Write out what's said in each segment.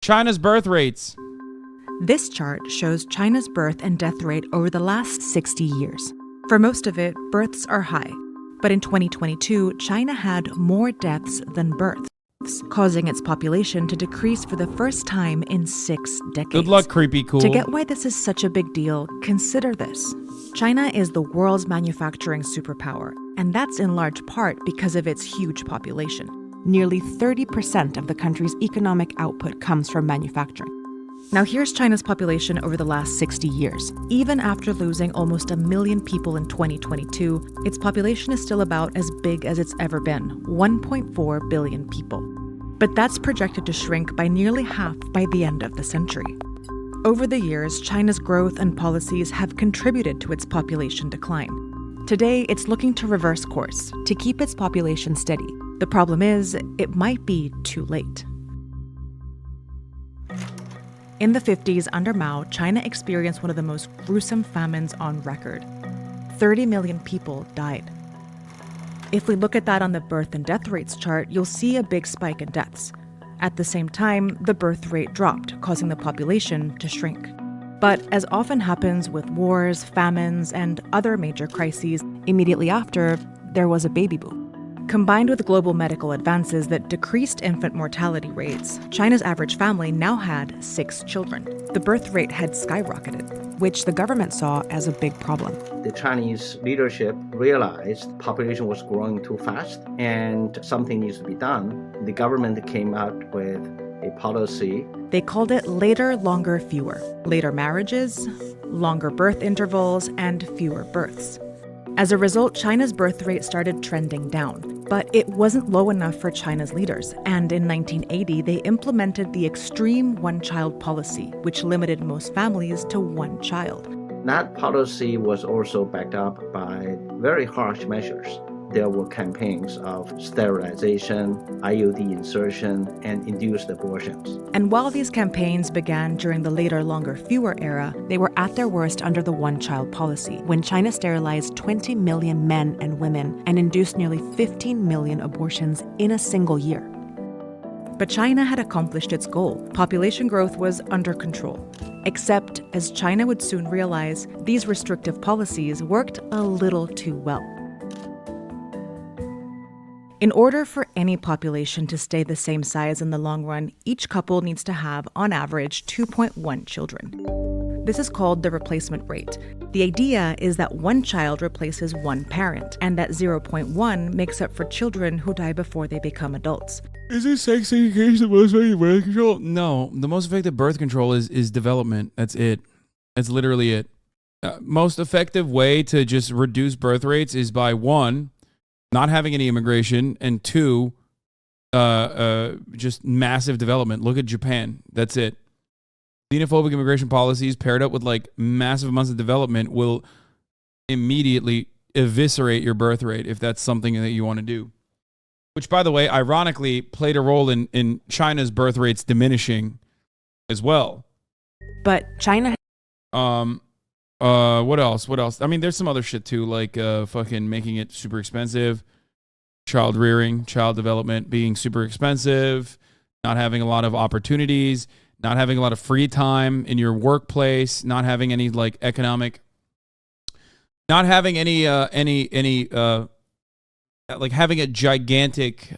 China's birth rates. This chart shows China's birth and death rate over the last 60 years. For most of it, births are high. But in 2022, China had more deaths than births, causing its population to decrease for the first time in 6 decades. Good luck, creepy cool. To get why this is such a big deal, consider this. China is the world's manufacturing superpower, and that's in large part because of its huge population. Nearly 30% of the country's economic output comes from manufacturing. Now here's China's population over the last 60 years. Even after losing almost 1 million people in 2022, its population is still about as big as it's ever been, 1.4 billion people. But that's projected to shrink by nearly half by the end of the century. Over the years, China's growth and policies have contributed to its population decline. Today, it's looking to reverse course, to keep its population steady. The problem is, it might be too late. In the 50s, under Mao, China experienced one of the most gruesome famines on record. 30 million people died. If we look at that on the birth and death rates chart, you'll see a big spike in deaths. At the same time, the birth rate dropped, causing the population to shrink. But as often happens with wars, famines, and other major crises, immediately after, there was a baby boom. Combined with global medical advances that decreased infant mortality rates, China's average family now had 6 children. The birth rate had skyrocketed, which the government saw as a big problem. The Chinese leadership realized the population was growing too fast and something needs to be done. The government came out with a policy. They called it later, longer, fewer. Later marriages, longer birth intervals, and fewer births. As a result, China's birth rate started trending down. But it wasn't low enough for China's leaders, and in 1980, they implemented the extreme one-child policy, which limited most families to 1 child. That policy was also backed up by very harsh measures. There were campaigns of sterilization, IUD insertion, and induced abortions. And while these campaigns began during the later, longer, fewer era, they were at their worst under the one-child policy, when China sterilized 20 million men and women and induced nearly 15 million abortions in a single year. But China had accomplished its goal. Population growth was under control. Except, as China would soon realize, these restrictive policies worked a little too well. In order for any population to stay the same size in the long run, each couple needs to have, on average, 2.1 children. This is called the replacement rate. The idea is that 1 child replaces 1 parent, and that 0.1 makes up for children who die before they become adults. Is sex education the most effective birth control? No, the most effective birth control is development. That's it. That's literally it. Most effective way to just reduce birth rates is by 1, not having any immigration, and 2, just massive development. Look at Japan. That's it. Xenophobic immigration policies paired up with like massive amounts of development will immediately eviscerate your birth rate if that's something that you want to do. Which, by the way, ironically played a role in China's birth rates diminishing as well. But China... What else? I mean, there's some other shit too, like fucking making it super expensive, child rearing, child development being super expensive, not having a lot of opportunities, not having a lot of free time in your workplace, not having any like economic, not having any like having a gigantic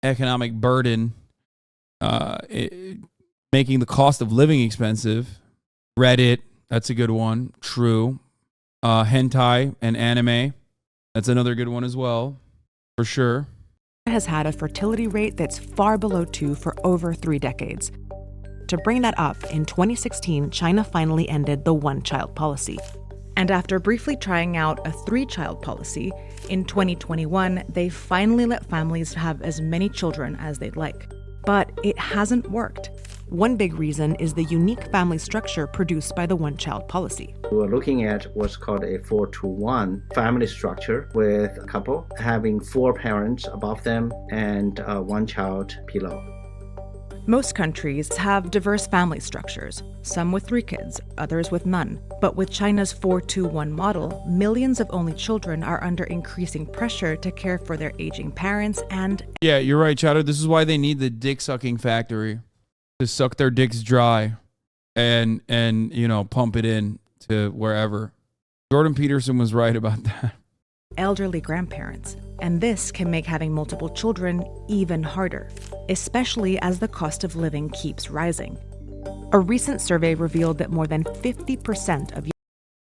economic burden, making the cost of living expensive. Reddit. That's a good one. True. Hentai and anime. That's another good one as well, for sure. Has had a fertility rate that's far below 2 for over 3 decades. To bring that up, in 2016, China finally ended the one-child policy. And after briefly trying out a 3-child policy, in 2021, they finally let families have as many children as they'd like. But it hasn't worked. One big reason is the unique family structure produced by the one-child policy. We were looking at what's called a 4-to-1 family structure, with a couple having 4 parents above them and 1 child below. Most countries have diverse family structures, some with 3 kids, others with none. But with China's 4-to-1 model, millions of only children are under increasing pressure to care for their aging parents and... Yeah, you're right, Chowder. This is why they need the dick-sucking factory. to suck their dicks dry and pump it in to wherever. Jordan Peterson was right about that. Elderly grandparents, and this can make having multiple children even harder, especially as the cost of living keeps rising. A recent survey revealed that more than 50% of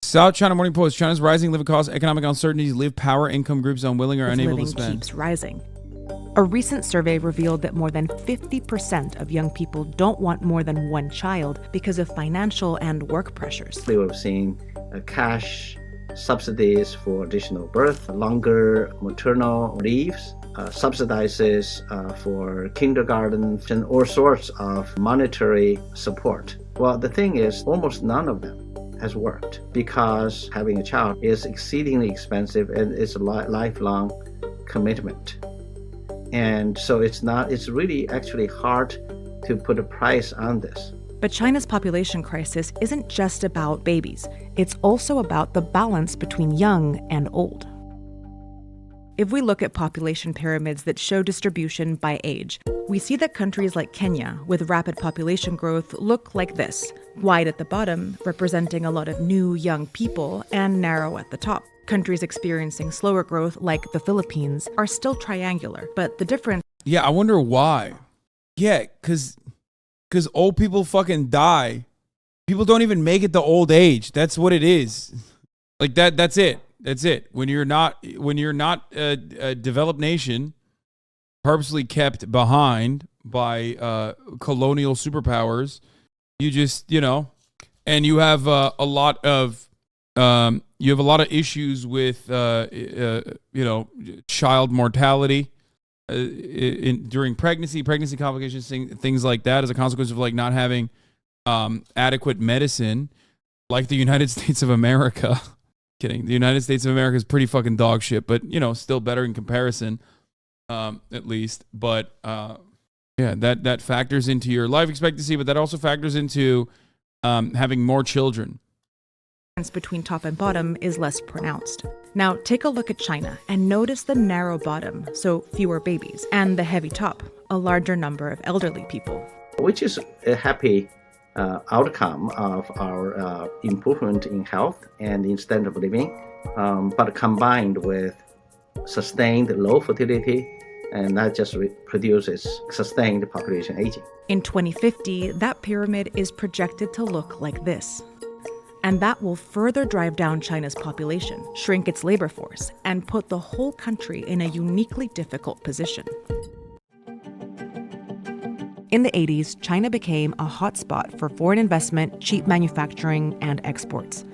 South China Morning Post: China's rising living costs, economic uncertainties leave power income groups unwilling or unable to spend. Keeps rising. A recent survey revealed that more than 50% of young people don't want more than one child because of financial and work pressures. We were seeing cash subsidies for additional birth, longer maternal leaves, subsidizes for kindergarten, and all sorts of monetary support. Well, the thing is, almost none of them has worked because having a child is exceedingly expensive and it's a lifelong commitment. And so it's really actually hard to put a price on this. But China's population crisis isn't just about babies. It's also about the balance between young and old. If we look at population pyramids that show distribution by age, we see that countries like Kenya, with rapid population growth, look like this: wide at the bottom, representing a lot of new young people, and narrow at the top. Countries experiencing slower growth, like the Philippines, are still triangular, but the difference... Yeah, I wonder why. Yeah, because old people fucking die. People don't even make it to old age. That's what it is. Like that's it. That's it. When you're not a developed nation, purposely kept behind by colonial superpowers, you just, and you have a lot of issues with child mortality during pregnancy complications, things like that, as a consequence of like not having adequate medicine, like the United States of America. Kidding. The United States of America is pretty fucking dog shit, but still better in comparison, at least. But that factors into your life expectancy, but that also factors into having more children. Between top and bottom is less pronounced. Now take a look at China and notice the narrow bottom, so fewer babies, and the heavy top, a larger number of elderly people. Which is a happy outcome of our improvement in health and in standard of living, but combined with sustained low fertility, and that just produces sustained population aging. In 2050, that pyramid is projected to look like this. And that will further drive down China's population, shrink its labor force, and put the whole country in a uniquely difficult position. In the 80s, China became a hotspot for foreign investment, cheap manufacturing, and exports.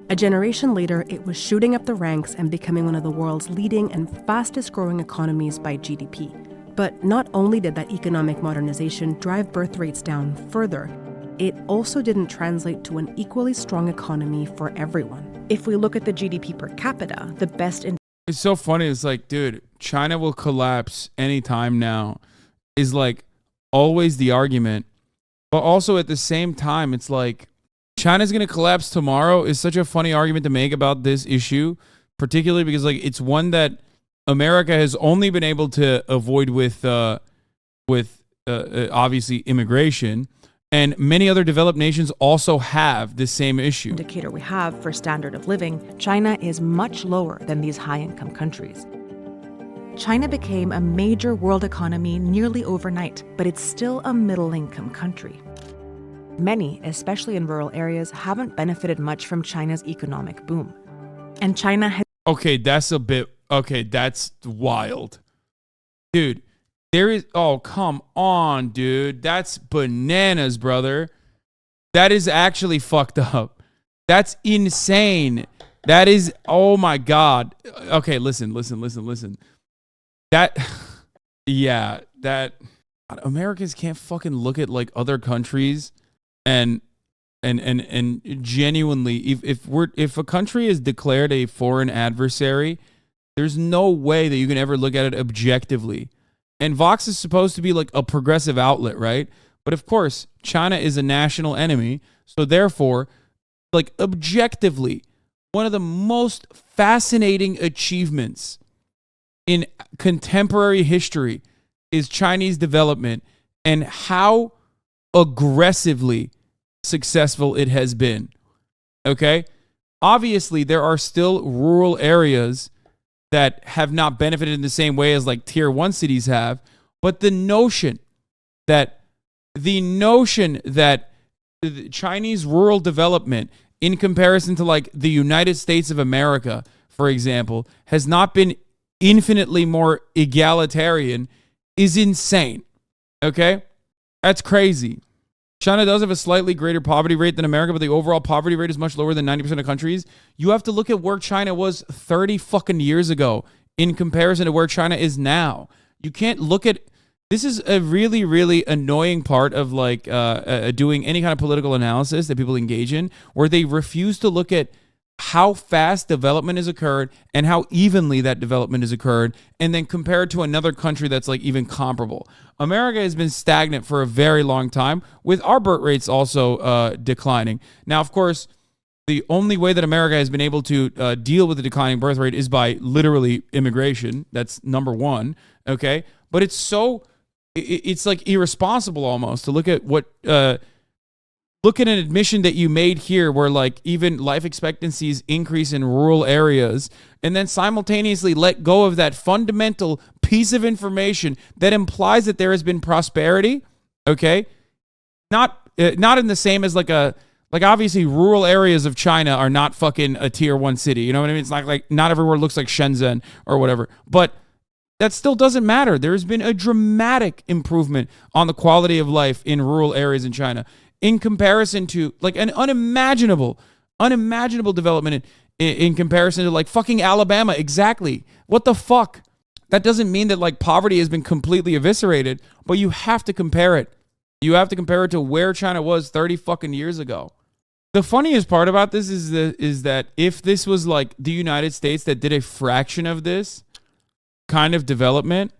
A generation later, it was shooting up the ranks and becoming one of the world's leading and fastest-growing economies by GDP. But not only did that economic modernization drive birth rates down further, it also didn't translate to an equally strong economy for everyone. If we look at the GDP per capita, the best in... It's so funny. It's like, dude, China will collapse anytime now is like always the argument. But also at the same time, it's like China's going to collapse tomorrow is such a funny argument to make about this issue, particularly because like it's one that America has only been able to avoid with obviously immigration. And many other developed nations also have this same issue. Indicator we have for standard of living, China is much lower than these high-income countries. China became a major world economy nearly overnight, but it's still a middle-income country. Many, especially in rural areas, haven't benefited much from China's economic boom. And China has... Okay, that's wild. Dude. There is, oh, come on, dude. That's bananas, brother. That is actually fucked up. That's insane. That is, oh my God. Okay, listen. That, yeah, that, Americans can't fucking look at like other countries and genuinely, if a country is declared a foreign adversary, there's no way that you can ever look at it objectively. And Vox is supposed to be like a progressive outlet, right? But of course, China is a national enemy. So therefore, like objectively, one of the most fascinating achievements in contemporary history is Chinese development and how aggressively successful it has been. Okay? Obviously, there are still rural areas that have not benefited in the same way as like tier 1 cities have, but the notion that the Chinese rural development in comparison to like the United States of America, for example, has not been infinitely more egalitarian is insane. Okay? That's crazy. China does have a slightly greater poverty rate than America, but the overall poverty rate is much lower than 90% of countries. You have to look at where China was 30 fucking years ago in comparison to where China is now. You can't look at... This is a really, really annoying part of like doing any kind of political analysis that people engage in, where they refuse to look at how fast development has occurred and how evenly that development has occurred, and then compare it to another country that's like even comparable. America has been stagnant for a very long time, with our birth rates also declining. Now, of course, the only way that America has been able to deal with the declining birth rate is by literally immigration. That's number one, okay? But it's like irresponsible almost to look at look at an admission that you made here where like even life expectancies increase in rural areas, and then simultaneously let go of that fundamental piece of information that implies that there has been prosperity. Okay, not in the same as like obviously rural areas of China are not fucking a tier 1 city. You know what I mean? It's like not everywhere looks like Shenzhen or whatever, but that still doesn't matter. There's been a dramatic improvement on the quality of life in rural areas in China in comparison to like an unimaginable development in comparison to like fucking Alabama. Exactly. What the fuck? That doesn't mean that like poverty has been completely eviscerated, but you have to compare it. You have to compare it to where China was 30 fucking years ago. The funniest part about this is that if this was like the United States that did a fraction of this kind of development,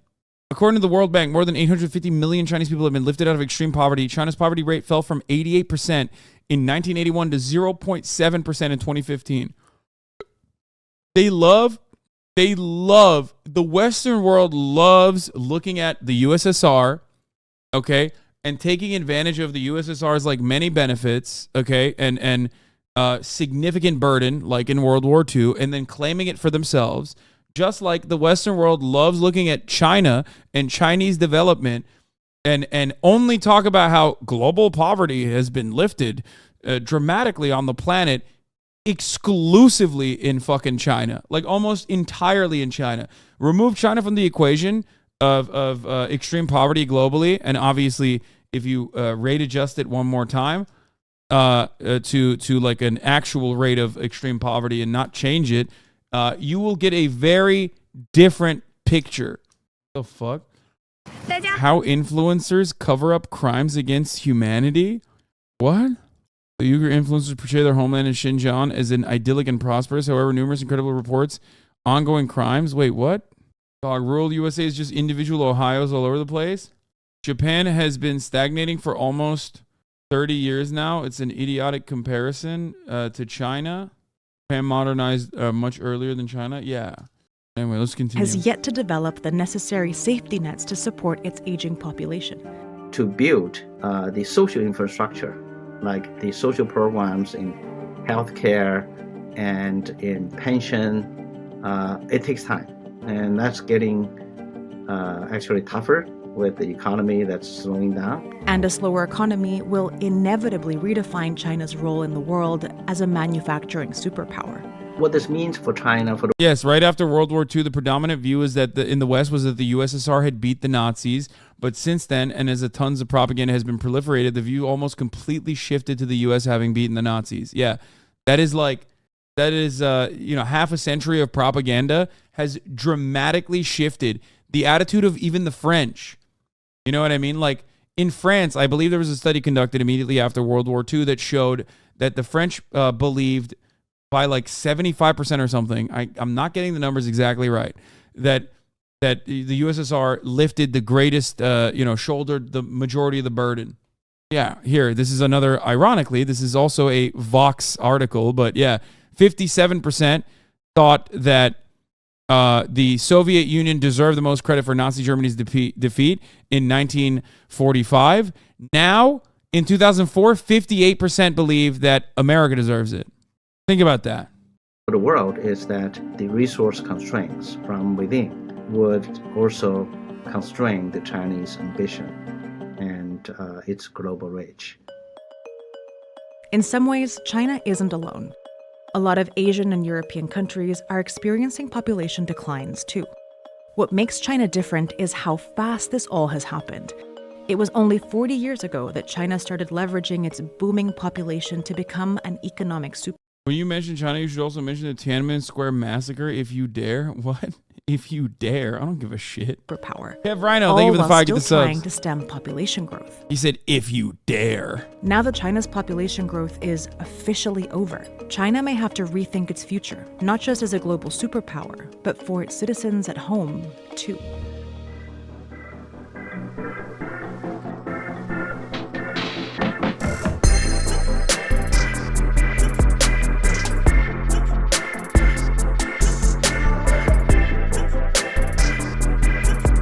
according to the World Bank, more than 850 million Chinese people have been lifted out of extreme poverty. China's poverty rate fell from 88% in 1981 to 0.7% in 2015. The Western world loves looking at the USSR, okay, and taking advantage of the USSR's like many benefits, okay, and significant burden, like in World War II, and then claiming it for themselves. Just like the Western world loves looking at China and Chinese development and only talk about how global poverty has been lifted dramatically on the planet exclusively in fucking China, like almost entirely in China. Remove China from the equation of extreme poverty globally, and obviously if you rate adjust it one more time to like an actual rate of extreme poverty and not change it, you will get a very different picture. The fuck? How influencers cover up crimes against humanity? What? The Uyghur influencers portray their homeland in Xinjiang as an idyllic and prosperous. However, numerous incredible reports, ongoing crimes. Wait, what? Rural USA is just individual Ohios all over the place. Japan has been stagnating for almost 30 years now. It's an idiotic comparison to China. Japan modernized much earlier than China. Yeah. Anyway, let's continue. Has yet to develop the necessary safety nets to support its aging population. To build the social infrastructure, like the social programs in healthcare and in pension, it takes time. And that's getting actually tougher with the economy that's slowing down. And a slower economy will inevitably redefine China's role in the world as a manufacturing superpower. What this means for China, for the Yes, right after World War II, the predominant view is that in the West was that the USSR had beat the Nazis. But since then, and as tons of propaganda has been proliferated, the view almost completely shifted to the US having beaten the Nazis. Yeah, that is half a century of propaganda has dramatically shifted the attitude of even the French. You know what I mean? Like in France, I believe there was a study conducted immediately after World War II that showed that the French believed by like 75% or something, I'm not getting the numbers exactly right, that the USSR lifted the greatest, shouldered the majority of the burden. Yeah, here, this is another, ironically, this is also a Vox article, but yeah, 57% thought that the Soviet Union deserved the most credit for Nazi Germany's defeat in 1945. Now In 2004, 58% believe that America deserves it. Think about that. For the world is that the resource constraints from within would also constrain the Chinese ambition and its global reach. In some ways, China isn't alone. A lot of Asian and European countries are experiencing population declines too. What makes China different is how fast this all has happened. It was only 40 years ago that China started leveraging its booming population to become an economic superpower. When you mention China, you should also mention the Tiananmen Square massacre, if you dare. What? If you dare? I don't give a shit. Kev Rhino, thank you for the All five. while Get the still trying subs. to stem population growth. He said, if you dare. Now that China's population growth is officially over, China may have to rethink its future, not just as a global superpower, but for its citizens at home, too.